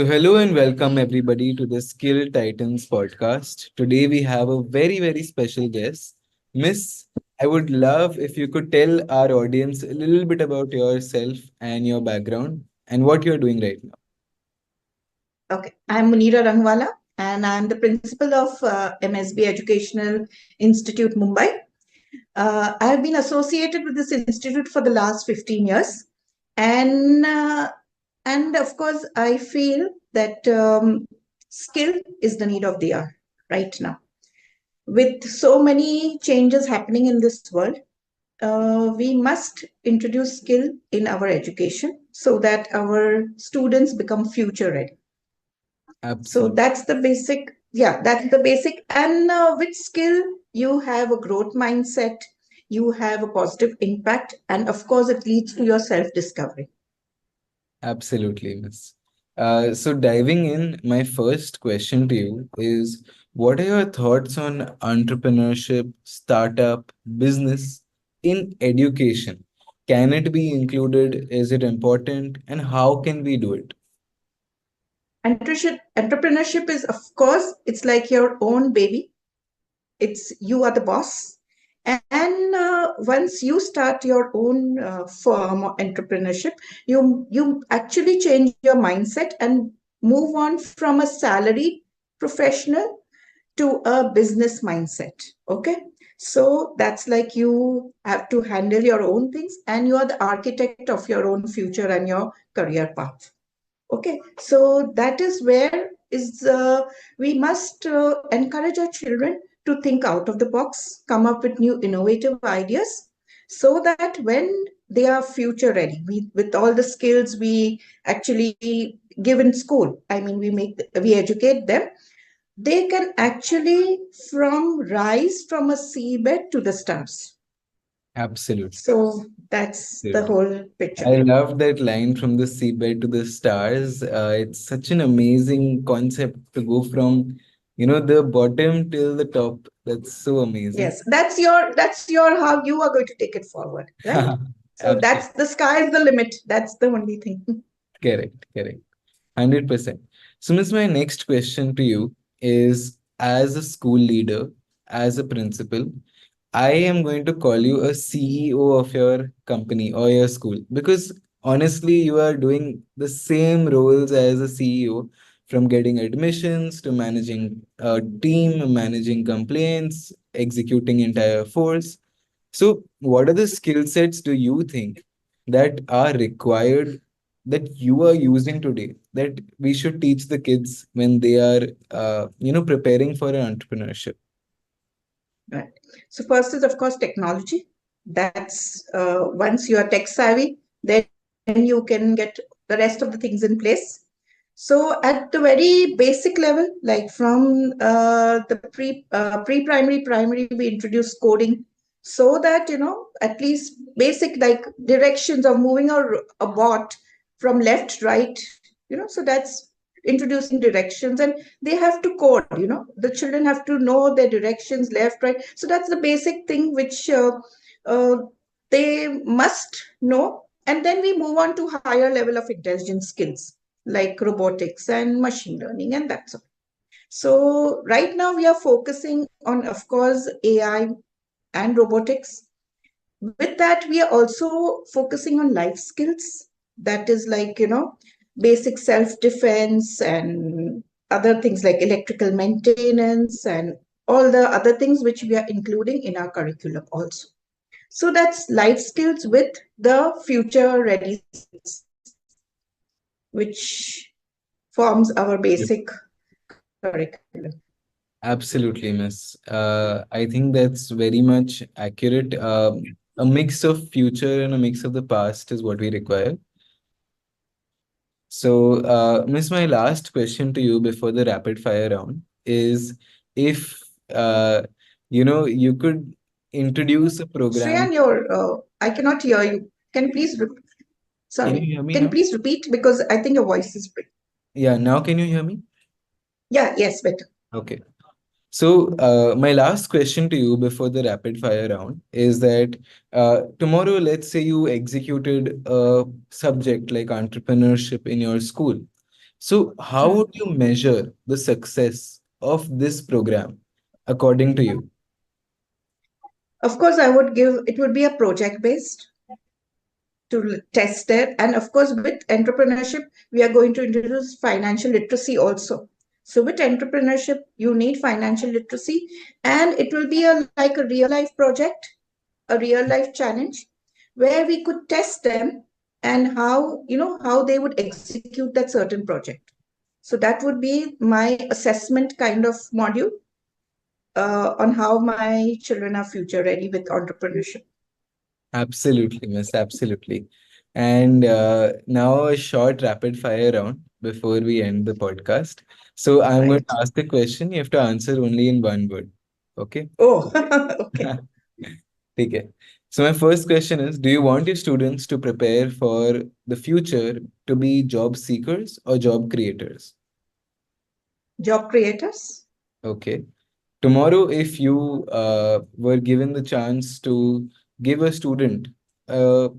Hello and welcome everybody to the Skill Titans podcast. Today we have a very special guest. Miss, I would love if you could tell our audience a little bit about yourself and your background and what you're doing right now. Okay, I'm Munira Rangwala, and I'm the principal of MSB Educational Institute, Mumbai. I've been associated with this institute for the last 15 years, and of course, I feel that skill is the need of the hour right now. With so many changes happening in this world, we must introduce skill in our education so that our students become future ready. So Absolutely. that's the basic. Yeah, that's the basic. And with skill, you have a growth mindset, you have a positive impact, and of course, it leads to your self discovery. Absolutely, Miss. Diving in, my first question to you is what are your thoughts on entrepreneurship, startup, business in education? Can it be included? Is it important? And how can we do it? Entrepreneurship is, of course, it's like your own baby. It's you are the boss. And once you start your own firm or entrepreneurship, you actually change your mindset and move on from a salaried professional to a business mindset. Okay. So that's like you have to handle your own things and you are the architect of your own future and your career path. Okay. So that is where is we must encourage our children to think out of the box, come up with new innovative ideas so that when they are future ready, with all the skills we actually give in school, I mean, we educate them, they can actually from rise from a seabed to the stars. Absolutely. So that's the Absolutely. whole picture. I love that line from the seabed to the stars. It's such an amazing concept to go from, the bottom till the top. That's so amazing. Yes, that's your how you are going to take it forward, right? So Absolutely. that's the sky is the limit. That's the only thing. Correct. 100%. So, Miss, my next question to you is as a school leader, as a principal, I am going to call you a CEO of your company or your school because honestly, you are doing the same roles as a CEO from getting admissions to managing a team, managing complaints, executing entire force. So, what are the skill sets do you think that are required that you are using today that we should teach the kids when they are, preparing for an entrepreneurship? Right. So first is of course technology. That's once you are tech savvy, then you can get the rest of the things in place. So at the very basic level, like from the pre-primary, we introduce coding so that at least basic like directions of moving a bot from left right. So that's introducing directions, and they have to code. The children have to know their directions left right. So that's the basic thing which uh, they must know, and then we move on to higher level of intelligence skills like robotics and machine learning and that sort. So right now we are focusing on, of course, AI and robotics. With that, we are also focusing on life skills. That is like, basic self defense and other things like electrical maintenance and all the other things which we are including in our curriculum also. So that's life skills with the future ready skills, which forms our Yep. basic curriculum. Absolutely, miss. I think that's very much accurate. A mix of future and a mix of the past is what we require. So, Miss, my last question to you before the rapid fire round is if you could introduce a program. Shreyan, I cannot hear you. Can you please, Can you sorry, hear me can you now? please repeat because I think your voice is breaking. Yeah, now can you hear me? Yeah, yes, better. Okay. So, my last question to you before the rapid fire round is that tomorrow, let's say you executed a subject like entrepreneurship in your school. So, how would you measure the success of this program according to you? Of course, I would give it would be a project based to test it. And of course, with entrepreneurship, we are going to introduce financial literacy also. So with entrepreneurship, you need financial literacy, and it will be a like a real life project, a real life challenge, where we could test them and how how they would execute that certain project. So that would be my assessment kind of module on how my children are future ready with entrepreneurship. Absolutely, miss, absolutely. And now a short rapid fire round before we end the podcast. So I'm going Right. to ask a question. You have to answer only in one word. Okay? Oh, okay. Okay. So my first question is, do you want your students to prepare for the future to be job seekers or job creators? Job creators. Okay. Tomorrow, if you were given the chance to give a student uh,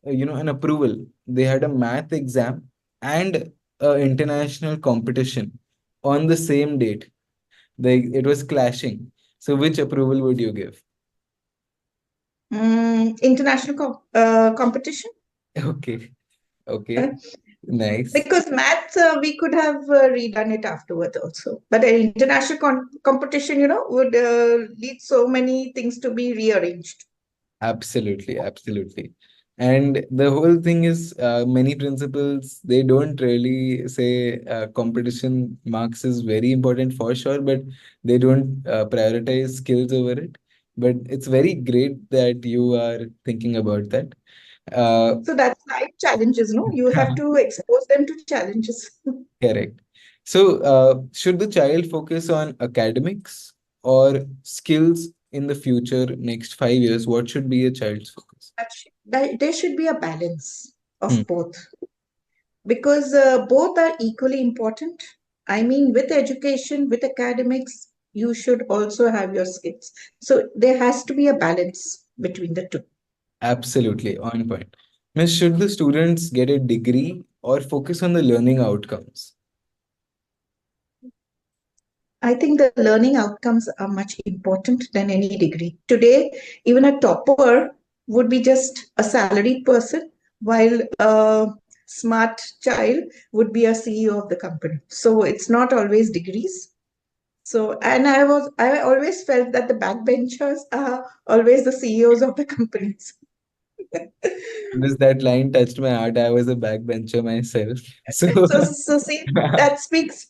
an approval, they had a math exam and a international competition on the same date. It was clashing. So which approval would you give? International competition. Okay, okay, Uh, nice. because maths, we could have redone it afterwards also. But an international competition, would lead so many things to be rearranged. Absolutely, absolutely. And the whole thing is, many principals, they don't really say competition marks is very important for sure, but they don't prioritize skills over it. But it's very great that you are thinking about that. Uh, So that's life challenges, no? You have to expose them to challenges. Correct. So, should the child focus on academics or skills in the future, next 5 years? What should be a child's focus? There should be a balance Hmm. of both because both are equally important. I mean, with education, with academics, you should also have your skills. So there has to be a balance between the two. Absolutely, on point. Miss, should the students get a degree or focus on the learning outcomes? I think the learning outcomes are much important than any degree. Today, even a topper would be just a salaried person, while a smart child would be a CEO of the company. So it's not always degrees. So, and I always felt that the backbenchers are always the CEOs of the companies. Miss, that line touched my heart. I was a backbencher myself. So So see, that speaks.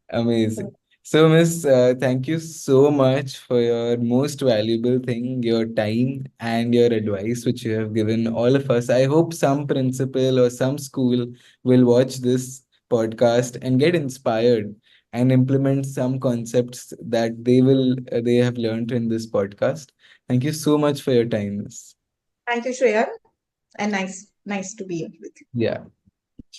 amazing. So, Miss, thank you so much for your most valuable thing, your time and your advice, which you have given all of us. I hope some principal or some school will watch this podcast and get inspired and implement some concepts that they have learned in this podcast. Thank you so much for your time, Miss. Thank you, Shreya, and nice to be here with you. Yeah.